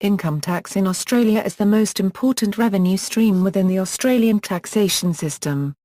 Income tax in Australia is the most important revenue stream within the Australian taxation system.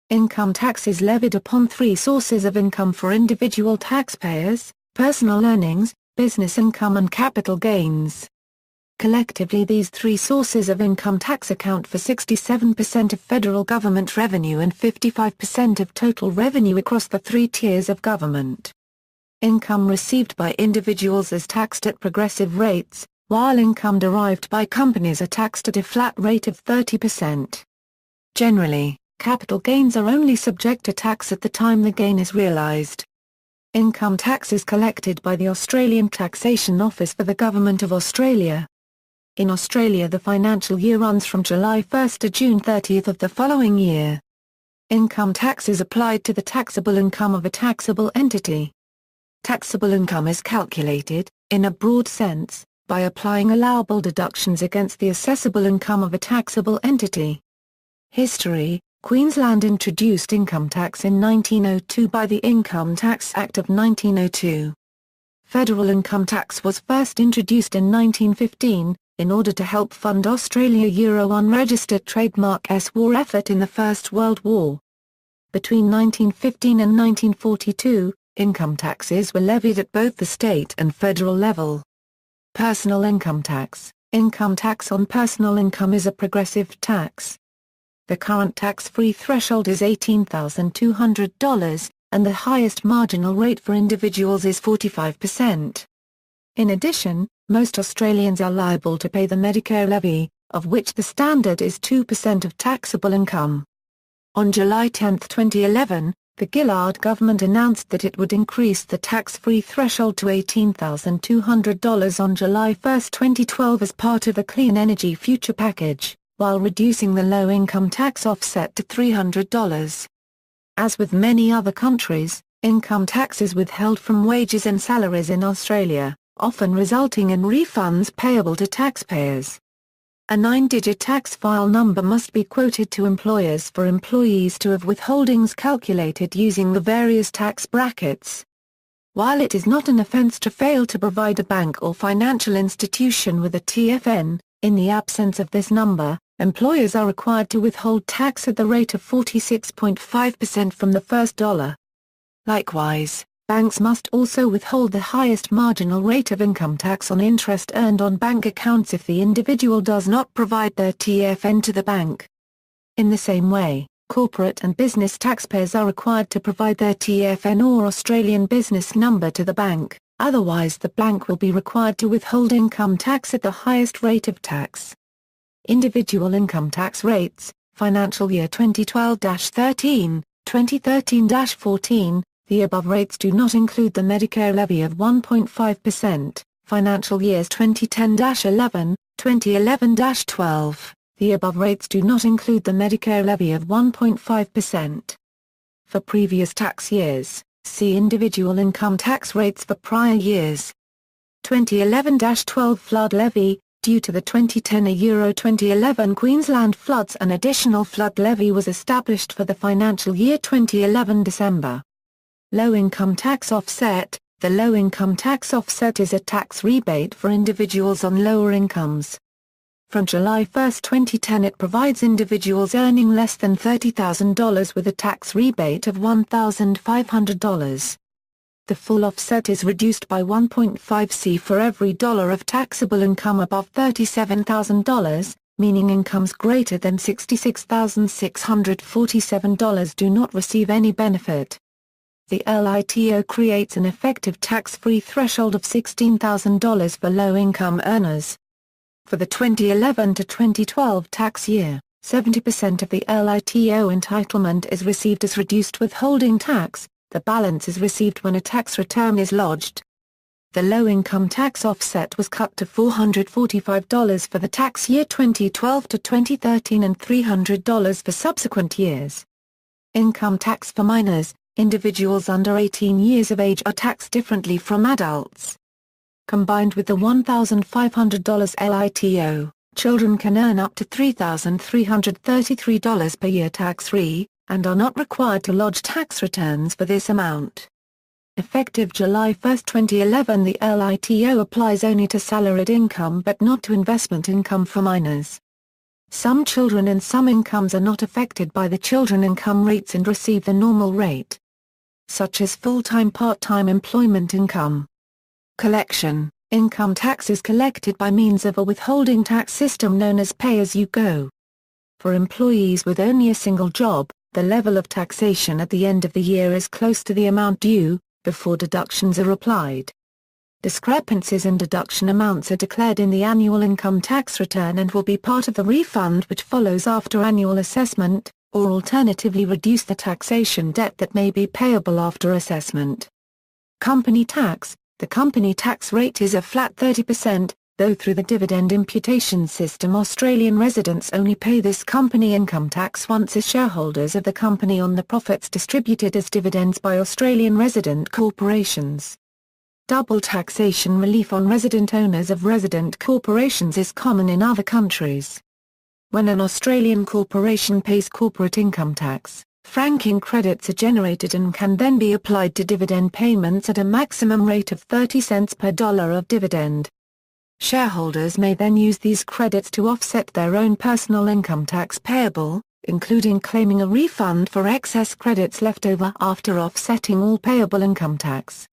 Income tax is levied upon three sources of income for individual taxpayers: personal earnings, business income and capital gains. Collectively, these three sources of income tax account for 67% of federal government revenue and 55% of total revenue across the three tiers of government. Income received by individuals is taxed at progressive rates, while income derived by companies are taxed at a flat rate of 30%. Generally, capital gains are only subject to tax at the time the gain is realised. Income tax is collected by the Australian Taxation Office for the Government of Australia. In Australia, the financial year runs from July 1 to June 30 of the following year. Income tax is applied to the taxable income of a taxable entity. Taxable income is calculated, in a broad sense, by applying allowable deductions against the assessable income of a taxable entity. History: Queensland introduced income tax in 1902 by the Income Tax Act of 1902. Federal income tax was first introduced in 1915, in order to help fund Australia unregistered trademark's war effort in the First World War. Between 1915 and 1942, income taxes were levied at both the state and federal level. Personal income tax: income tax on personal income is a progressive tax. The current tax-free threshold is $18,200, and the highest marginal rate for individuals is 45%. In addition, most Australians are liable to pay the Medicare levy, of which the standard is 2% of taxable income. On July 10, 2011, the Gillard government announced that it would increase the tax-free threshold to $18,200 on July 1, 2012 as part of the Clean Energy Future package, while reducing the low-income tax offset to $300. As with many other countries, income tax is withheld from wages and salaries in Australia, often resulting in refunds payable to taxpayers. A 9-digit tax file number must be quoted to employers for employees to have withholdings calculated using the various tax brackets. While it is not an offence to fail to provide a bank or financial institution with a TFN, in the absence of this number, employers are required to withhold tax at the rate of 46.5% from the first dollar. Likewise, banks must also withhold the highest marginal rate of income tax on interest earned on bank accounts if the individual does not provide their TFN to the bank. In the same way, corporate and business taxpayers are required to provide their TFN or Australian business number to the bank, otherwise the bank will be required to withhold income tax at the highest rate of tax. Individual income tax rates: financial year 2012-13, 2013-14, the above rates do not include the Medicare levy of 1.5%, financial years 2010-11, 2011-12, the above rates do not include the Medicare levy of 1.5%. For previous tax years, see individual income tax rates for prior years. 2011-12 flood levy: due to the 2010-2011 Queensland floods, an additional flood levy was established for the financial year 2011 December. Low-income tax offset: the low-income tax offset is a tax rebate for individuals on lower incomes. From July 1, 2010 it provides individuals earning less than $30,000 with a tax rebate of $1,500. The full offset is reduced by 1.5c for every dollar of taxable income above $37,000, meaning incomes greater than $66,647 do not receive any benefit. The LITO creates an effective tax-free threshold of $16,000 for low-income earners. For the 2011 to 2012 tax year, 70% of the LITO entitlement is received as reduced withholding tax. The balance is received when a tax return is lodged. The low-income tax offset was cut to $445 for the tax year 2012 to 2013 and $300 for subsequent years. Income tax for minors: individuals under 18 years of age are taxed differently from adults. Combined with the $1,500 LITO, children can earn up to $3,333 per year tax-free, and are not required to lodge tax returns for this amount. Effective July 1, 2011, the LITO applies only to salaried income but not to investment income for minors. Some children in some incomes are not affected by the children income rates and receive the normal rate, such as full-time part-time employment income. Collection. Income tax is collected by means of a withholding tax system known as pay-as-you-go. For employees with only a single job, the level of taxation at the end of the year is close to the amount due, before deductions are applied. Discrepancies in deduction amounts are declared in the annual income tax return and will be part of the refund which follows after annual assessment, or alternatively reduce the taxation debt that may be payable after assessment. Company tax. The company tax rate is a flat 30%, though through the dividend imputation system Australian residents only pay this company income tax once as shareholders of the company on the profits distributed as dividends by Australian resident corporations. Double taxation relief on resident owners of resident corporations is common in other countries. When an Australian corporation pays corporate income tax, franking credits are generated and can then be applied to dividend payments at a maximum rate of 30 cents per dollar of dividend. Shareholders may then use these credits to offset their own personal income tax payable, including claiming a refund for excess credits left over after offsetting all payable income tax.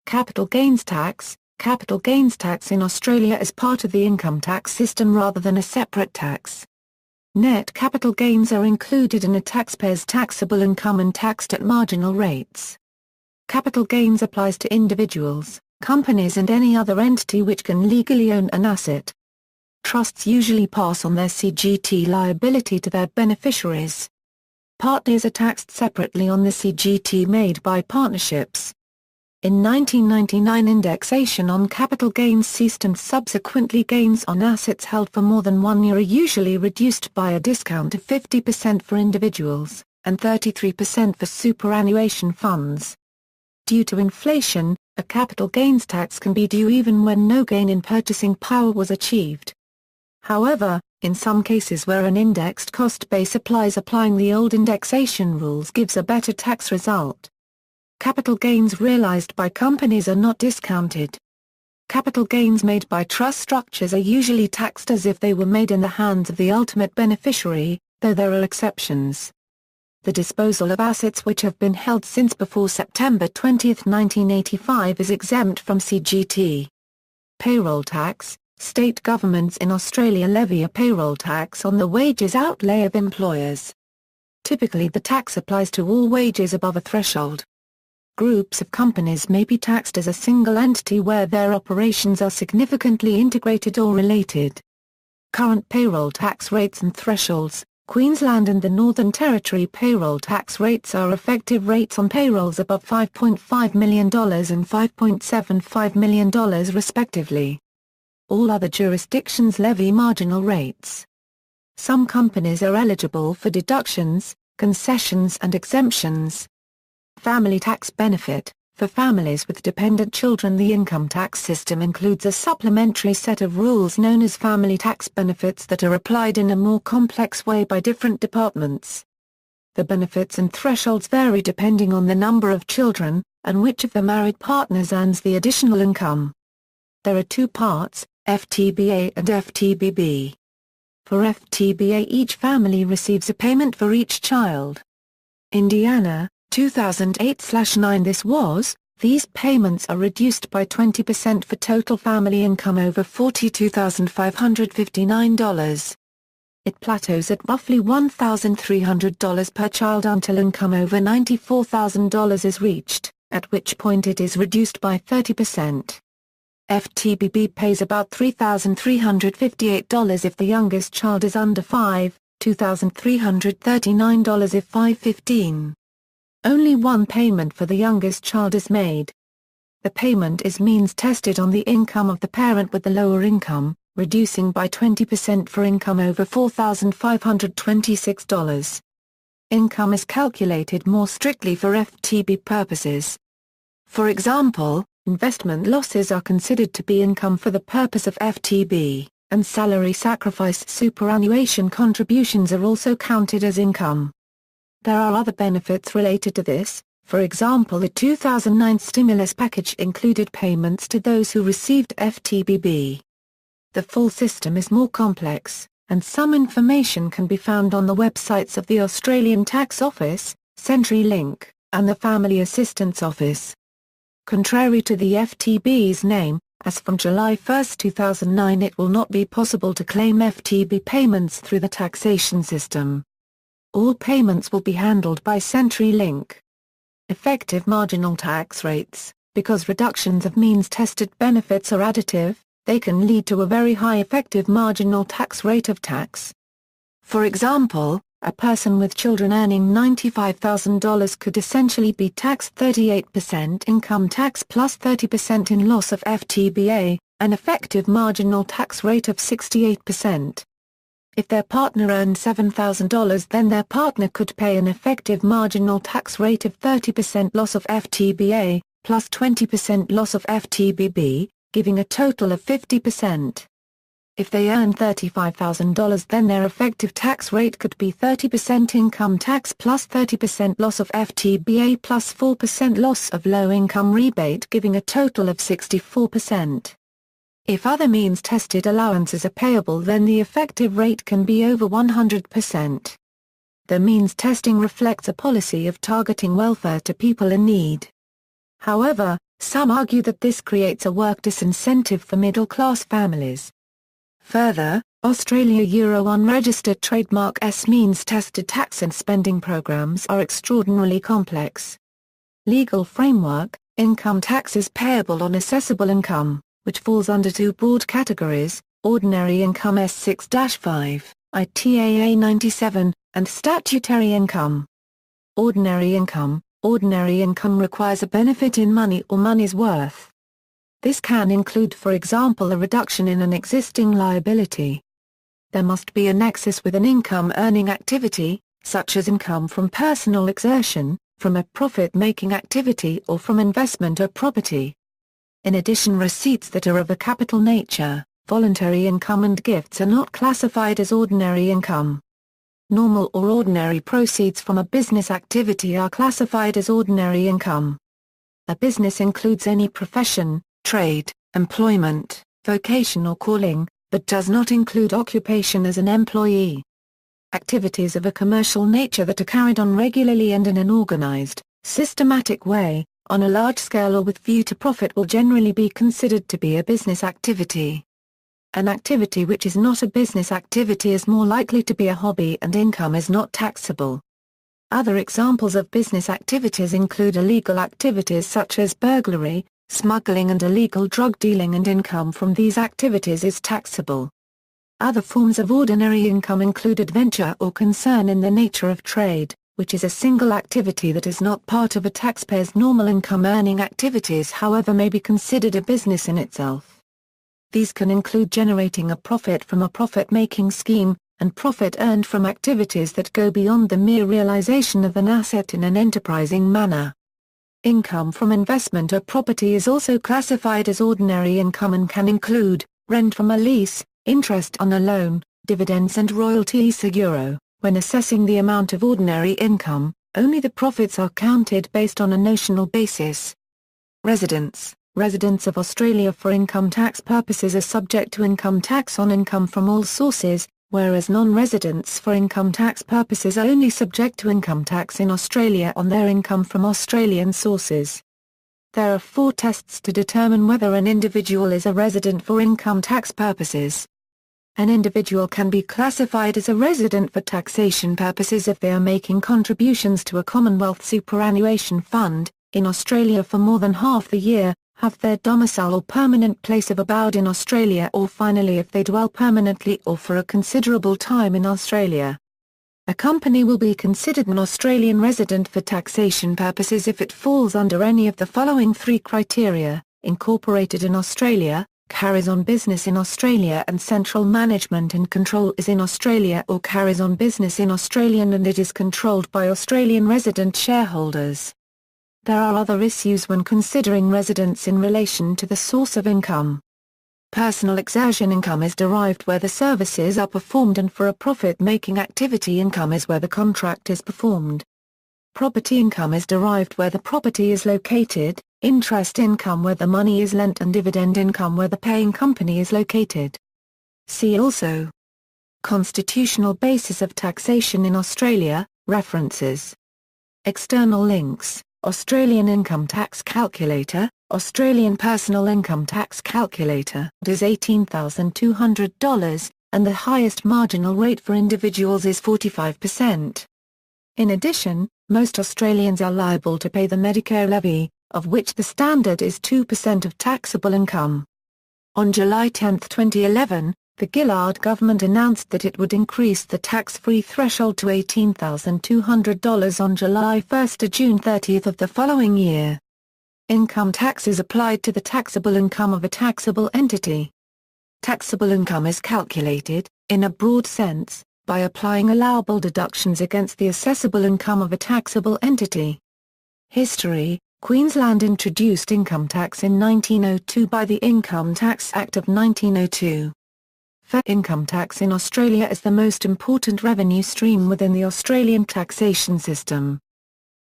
Capital gains tax. Capital gains tax in Australia is part of the income tax system rather than a separate tax. Net capital gains are included in a taxpayer's taxable income and taxed at marginal rates. Capital gains applies to individuals, companies and any other entity which can legally own an asset. Trusts usually pass on their CGT liability to their beneficiaries. Partners are taxed separately on the CGT made by partnerships. In 1999, indexation on capital gains ceased and subsequently gains on assets held for more than 1 year are usually reduced by a discount of 50% for individuals, and 33% for superannuation funds. Due to inflation, a capital gains tax can be due even when no gain in purchasing power was achieved. However, in some cases where an indexed cost base applies, applying the old indexation rules gives a better tax result. Capital gains realized by companies are not discounted. Capital gains made by trust structures are usually taxed as if they were made in the hands of the ultimate beneficiary, though there are exceptions. The disposal of assets which have been held since before September 20, 1985 is exempt from CGT. Payroll tax. State governments in Australia levy a payroll tax on the wages outlay of employers. Typically the tax applies to all wages above a threshold. Groups of companies may be taxed as a single entity where their operations are significantly integrated or related. Current payroll tax rates and thresholds. Queensland and the Northern Territory payroll tax rates are effective rates on payrolls above $5.5 million and $5.75 million respectively. All other jurisdictions levy marginal rates. Some companies are eligible for deductions, concessions and exemptions. Family tax benefit. For families with dependent children, the income tax system includes a supplementary set of rules known as family tax benefits that are applied in a more complex way by different departments. The benefits and thresholds vary depending on the number of children, and which of the married partners earns the additional income. There are two parts, FTBA and FTBB. For FTBA, each family receives a payment for each child. Indiana, 2008/9. These payments are reduced by 20% for total family income over $42,559. It plateaus at roughly $1,300 per child until income over $94,000 is reached, at which point it is reduced by 30%. FTBB pays about $3,358 if the youngest child is under 5, $2,339 if 5-15. Only one payment for the youngest child is made. The payment is means tested on the income of the parent with the lower income, reducing by 20% for income over $4,526. Income is calculated more strictly for FTB purposes. For example, investment losses are considered to be income for the purpose of FTB, and salary sacrifice superannuation contributions are also counted as income. There are other benefits related to this, For example, the 2009 stimulus package included payments to those who received FTBB. The full system is more complex, and some information can be found on the websites of the Australian Tax Office, CenturyLink, and the Family Assistance Office. Contrary to the FTB's name, as from July 1, 2009 it will not be possible to claim FTB payments through the taxation system. All payments will be handled by CenturyLink. Effective marginal tax rates. Because reductions of means-tested benefits are additive, they can lead to a very high effective marginal tax rate of tax. For example, a person with children earning $95,000 could essentially be taxed 38% income tax plus 30% in loss of FTBA, an effective marginal tax rate of 68%. If their partner earned $7,000, then their partner could pay an effective marginal tax rate of 30% loss of FTBA, plus 20% loss of FTBB, giving a total of 50%. If they earn $35,000, then their effective tax rate could be 30% income tax plus 30% loss of FTBA plus 4% loss of low-income rebate, giving a total of 64%. If other means-tested allowances are payable, then the effective rate can be over 100%. The means testing reflects a policy of targeting welfare to people in need. However, some argue that this creates a work disincentive for middle-class families. Further, Australia Euro unregistered trademark S means-tested tax and spending programs are extraordinarily complex. Legal framework: income tax is payable on assessable income, which falls under two broad categories: ordinary income S6-5, ITAA 97, and statutory income. Ordinary income requires a benefit in money or money's worth. This can include, for example, a reduction in an existing liability. There must be a nexus with an income-earning activity, such as income from personal exertion, from a profit-making activity, or from investment or property. In addition, receipts that are of a capital nature, voluntary income and gifts are not classified as ordinary income. Normal or ordinary proceeds from a business activity are classified as ordinary income. A business includes any profession, trade, employment, vocation or calling, but does not include occupation as an employee. Activities of a commercial nature that are carried on regularly and in an organized, systematic way, on a large scale or with view to profit will generally be considered to be a business activity. An activity which is not a business activity is more likely to be a hobby and income is not taxable. Other examples of business activities include illegal activities such as burglary, smuggling and illegal drug dealing, and income from these activities is taxable. Other forms of ordinary income include adventure or concern in the nature of trade, which is a single activity that is not part of a taxpayer's normal income-earning activities, however may be considered a business in itself. These can include generating a profit from a profit-making scheme, and profit earned from activities that go beyond the mere realization of an asset in an enterprising manner. Income from investment or property is also classified as ordinary income and can include rent from a lease, interest on a loan, dividends and royalties. Euro. When assessing the amount of ordinary income, only the profits are counted based on a notional basis. Residents of Australia for income tax purposes are subject to income tax on income from all sources, whereas non-residents for income tax purposes are only subject to income tax in Australia on their income from Australian sources. There are 4 tests to determine whether an individual is a resident for income tax purposes. An individual can be classified as a resident for taxation purposes if they are making contributions to a Commonwealth superannuation fund, in Australia for more than half the year, have their domicile or permanent place of abode in Australia, or finally if they dwell permanently or for a considerable time in Australia. A company will be considered an Australian resident for taxation purposes if it falls under any of the following 3 criteria: incorporated in Australia, carries on business in Australia and central management and control is in Australia, or carries on business in Australia and it is controlled by Australian resident shareholders. There are other issues when considering residence in relation to the source of income. Personal exertion income is derived where the services are performed, and for a profit-making activity income is where the contract is performed. Property income is derived where the property is located, interest income where the money is lent, and dividend income where the paying company is located. See also: Constitutional basis of taxation in Australia, references. External links: Australian income tax calculator, Australian personal income tax calculator is $18,200, and the highest marginal rate for individuals is 45%. In addition, most Australians are liable to pay the Medicare levy, of which the standard is 2% of taxable income. On July 10, 2011, the Gillard government announced that it would increase the tax-free threshold to $18,200 on July 1 to June 30 of the following year. Income tax is applied to the taxable income of a taxable entity. Taxable income is calculated, in a broad sense, by applying allowable deductions against the assessable income of a taxable entity. History: Queensland introduced income tax in 1902 by the Income Tax Act of 1902. Income tax in Australia is the most important revenue stream within the Australian taxation system.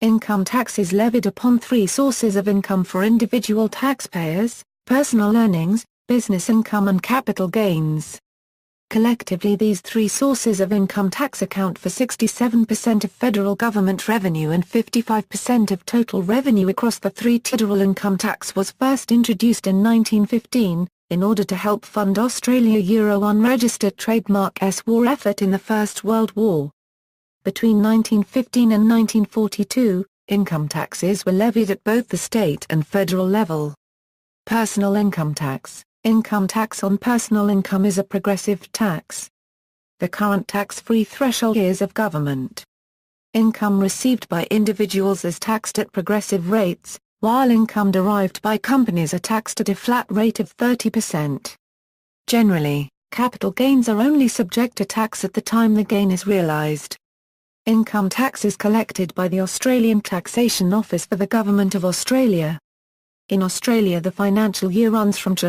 Income tax is levied upon three sources of income for individual taxpayers: personal earnings, business income, and capital gains. Collectively, these three sources of income tax account for 67% of federal government revenue and 55% of total revenue across the three. Federal income tax was first introduced in 1915, in order to help fund Australia unregistered trademark's war effort in the First World War. Between 1915 and 1942, income taxes were levied at both the state and federal level. Personal income tax. Income tax on personal income is a progressive tax. The current tax-free threshold is of government. Income received by individuals is taxed at progressive rates, while income derived by companies are taxed at a flat rate of 30%. Generally, capital gains are only subject to tax at the time the gain is realised. Income tax is collected by the Australian Taxation Office for the Government of Australia. In Australia, the financial year runs from July